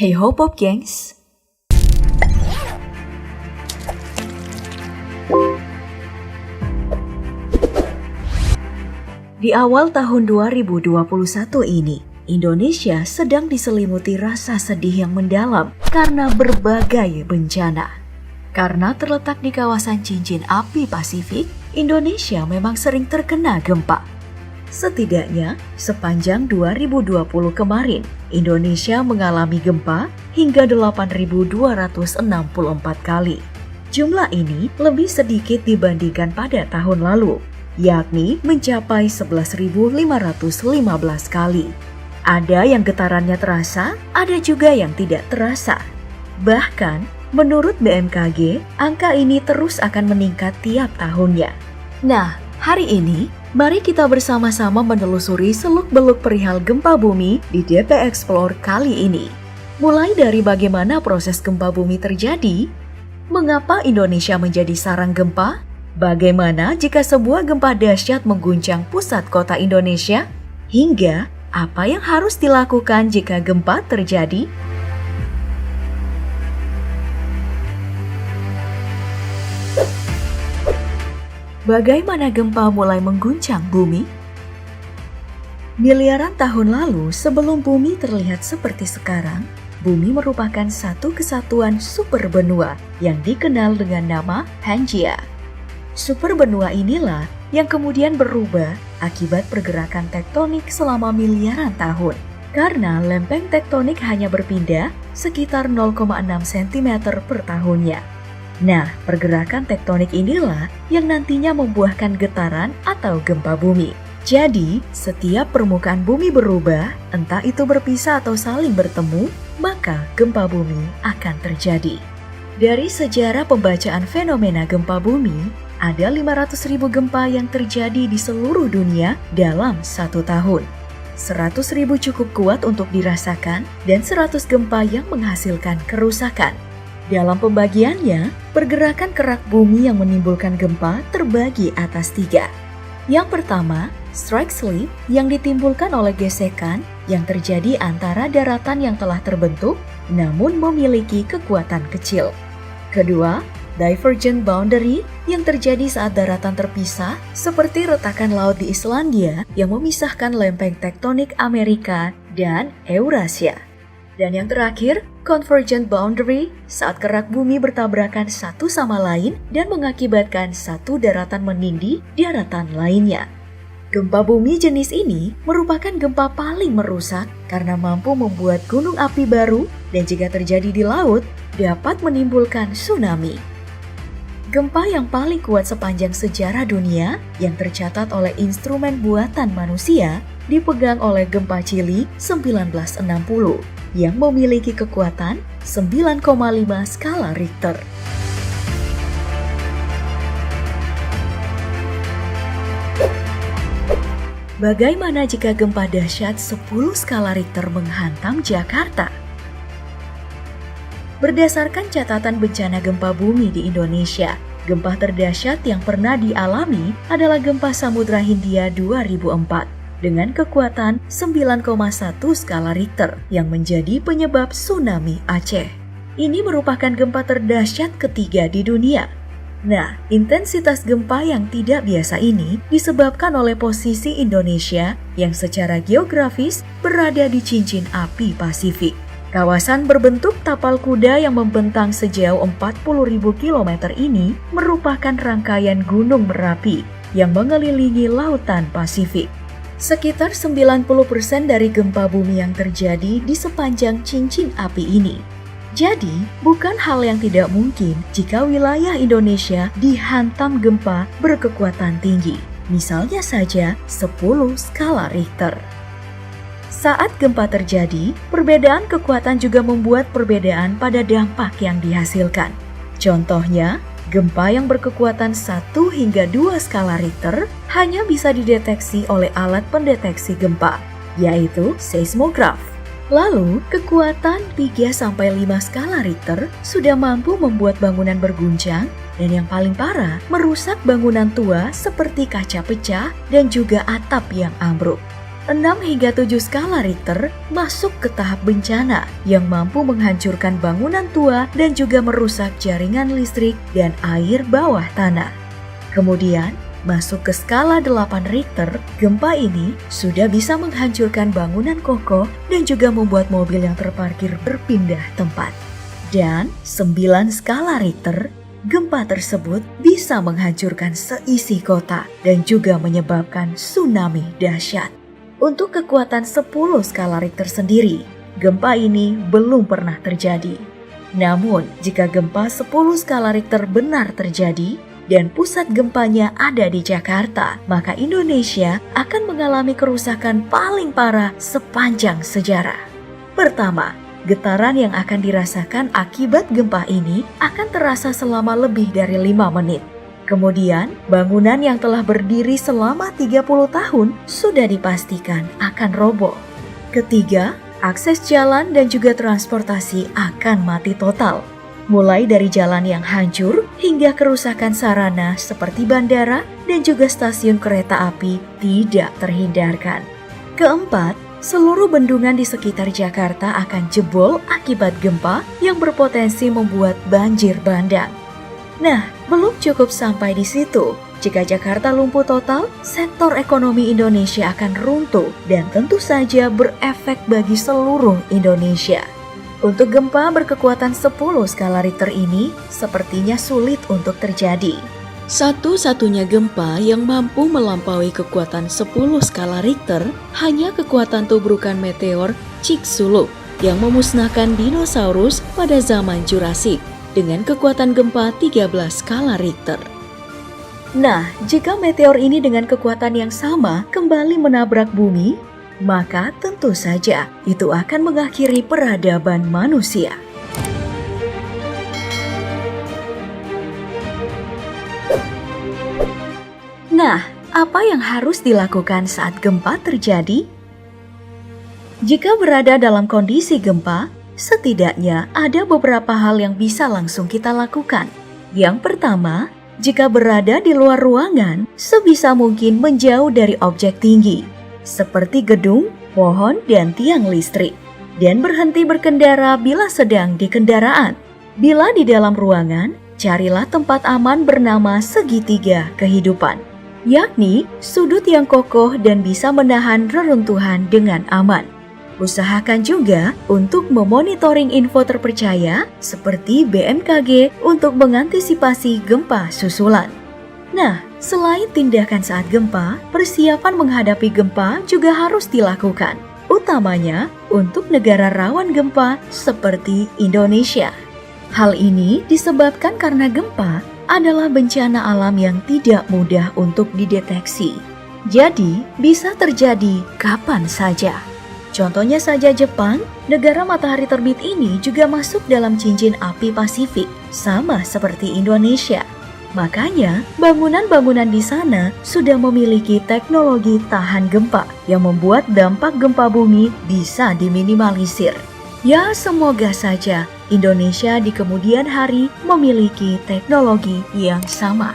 Hey ho Pop Gengs! Di awal tahun 2021 ini, Indonesia sedang diselimuti rasa sedih yang mendalam karena berbagai bencana. Karena terletak di kawasan cincin api Pasifik, Indonesia memang sering terkena gempa. Setidaknya, sepanjang 2020 kemarin, Indonesia mengalami gempa hingga 8.264 kali. Jumlah ini lebih sedikit dibandingkan pada tahun lalu, yakni mencapai 11.515 kali. Ada yang getarannya terasa, ada juga yang tidak terasa. Bahkan, menurut BMKG, angka ini terus akan meningkat tiap tahunnya. Nah, hari ini, mari kita bersama-sama menelusuri seluk-beluk perihal gempa bumi di DP Explore kali ini. Mulai dari bagaimana proses gempa bumi terjadi, mengapa Indonesia menjadi sarang gempa, bagaimana jika sebuah gempa dahsyat mengguncang pusat kota Indonesia, hingga apa yang harus dilakukan jika gempa terjadi. Bagaimana gempa mulai mengguncang bumi? Miliaran tahun lalu, sebelum bumi terlihat seperti sekarang, bumi merupakan satu kesatuan superbenua yang dikenal dengan nama Pangaea. Superbenua inilah yang kemudian berubah akibat pergerakan tektonik selama miliaran tahun. Karena lempeng tektonik hanya berpindah sekitar 0,6 cm per tahunnya. Nah, pergerakan tektonik inilah yang nantinya membuahkan getaran atau gempa bumi. Jadi, setiap permukaan bumi berubah, entah itu berpisah atau saling bertemu, maka gempa bumi akan terjadi. Dari sejarah pembacaan fenomena gempa bumi, ada 500.000 gempa yang terjadi di seluruh dunia dalam satu tahun. 100.000 cukup kuat untuk dirasakan dan 100 gempa yang menghasilkan kerusakan. Dalam pembagiannya, pergerakan kerak bumi yang menimbulkan gempa terbagi atas 3. Yang pertama, strike slip yang ditimbulkan oleh gesekan yang terjadi antara daratan yang telah terbentuk namun memiliki kekuatan kecil. Kedua, divergent boundary yang terjadi saat daratan terpisah seperti retakan laut di Islandia yang memisahkan lempeng tektonik Amerika dan Eurasia. Dan yang terakhir, convergent boundary saat kerak bumi bertabrakan satu sama lain dan mengakibatkan satu daratan menindih daratan lainnya. Gempa bumi jenis ini merupakan gempa paling merusak karena mampu membuat gunung api baru dan jika terjadi di laut dapat menimbulkan tsunami. Gempa yang paling kuat sepanjang sejarah dunia yang tercatat oleh instrumen buatan manusia dipegang oleh gempa Chili 1960 yang memiliki kekuatan 9,5 skala Richter. Bagaimana jika gempa dahsyat 10 skala Richter menghantam Jakarta? Berdasarkan catatan bencana gempa bumi di Indonesia, gempa terdahsyat yang pernah dialami adalah gempa Samudra Hindia 2004 dengan kekuatan 9,1 skala Richter yang menjadi penyebab tsunami Aceh. Ini merupakan gempa terdahsyat ketiga di dunia. Nah, intensitas gempa yang tidak biasa ini disebabkan oleh posisi Indonesia yang secara geografis berada di cincin api Pasifik. Kawasan berbentuk tapal kuda yang membentang sejauh 40.000 km ini merupakan rangkaian gunung Merapi yang mengelilingi lautan Pasifik. Sekitar 90% dari gempa bumi yang terjadi di sepanjang cincin api ini. Jadi, bukan hal yang tidak mungkin jika wilayah Indonesia dihantam gempa berkekuatan tinggi. Misalnya saja 10 skala Richter. Saat gempa terjadi, perbedaan kekuatan juga membuat perbedaan pada dampak yang dihasilkan. Contohnya, gempa yang berkekuatan 1 hingga 2 skala Richter hanya bisa dideteksi oleh alat pendeteksi gempa, yaitu seismograf. Lalu, kekuatan 3-5 skala Richter sudah mampu membuat bangunan berguncang dan yang paling parah, merusak bangunan tua seperti kaca pecah dan juga atap yang ambruk. 6 hingga 7 skala Richter masuk ke tahap bencana yang mampu menghancurkan bangunan tua dan juga merusak jaringan listrik dan air bawah tanah. Kemudian, masuk ke skala 8 Richter, gempa ini sudah bisa menghancurkan bangunan kokoh dan juga membuat mobil yang terparkir berpindah tempat. Dan 9 skala Richter, gempa tersebut bisa menghancurkan seisi kota dan juga menyebabkan tsunami dahsyat. Untuk kekuatan 10 skala Richter sendiri, gempa ini belum pernah terjadi. Namun, jika gempa 10 skala Richter benar terjadi dan pusat gempanya ada di Jakarta, maka Indonesia akan mengalami kerusakan paling parah sepanjang sejarah. Pertama, getaran yang akan dirasakan akibat gempa ini akan terasa selama lebih dari 5 menit. Kemudian, bangunan yang telah berdiri selama 30 tahun sudah dipastikan akan roboh. Ketiga, akses jalan dan juga transportasi akan mati total. Mulai dari jalan yang hancur hingga kerusakan sarana seperti bandara dan juga stasiun kereta api tidak terhindarkan. Keempat, seluruh bendungan di sekitar Jakarta akan jebol akibat gempa yang berpotensi membuat banjir bandang. Nah, belum cukup sampai di situ. Jika Jakarta lumpuh total, sektor ekonomi Indonesia akan runtuh dan tentu saja berefek bagi seluruh Indonesia. Untuk gempa berkekuatan 10 skala Richter ini sepertinya sulit untuk terjadi. Satu-satunya gempa yang mampu melampaui kekuatan 10 skala Richter hanya kekuatan tubrukan meteor Chicxulub yang memusnahkan dinosaurus pada zaman Jurassik dengan kekuatan gempa 13 skala Richter. Nah, jika meteor ini dengan kekuatan yang sama kembali menabrak bumi, maka tentu saja itu akan mengakhiri peradaban manusia. Nah, apa yang harus dilakukan saat gempa terjadi? Jika berada dalam kondisi gempa, setidaknya ada beberapa hal yang bisa langsung kita lakukan. Yang pertama, jika berada di luar ruangan, sebisa mungkin menjauh dari objek tinggi, seperti gedung, pohon, dan tiang listrik, dan berhenti berkendara bila sedang di kendaraan. Bila di dalam ruangan, carilah tempat aman bernama segitiga kehidupan, yakni sudut yang kokoh dan bisa menahan reruntuhan dengan aman. Usahakan juga untuk memonitoring info terpercaya seperti BMKG untuk mengantisipasi gempa susulan. Nah, selain tindakan saat gempa, persiapan menghadapi gempa juga harus dilakukan, utamanya untuk negara rawan gempa seperti Indonesia. Hal ini disebabkan karena gempa adalah bencana alam yang tidak mudah untuk dideteksi. Jadi, bisa terjadi kapan saja. Contohnya saja Jepang, negara matahari terbit ini juga masuk dalam cincin api Pasifik, sama seperti Indonesia. Makanya, bangunan-bangunan di sana sudah memiliki teknologi tahan gempa yang membuat dampak gempa bumi bisa diminimalisir. Ya, semoga saja Indonesia di kemudian hari memiliki teknologi yang sama.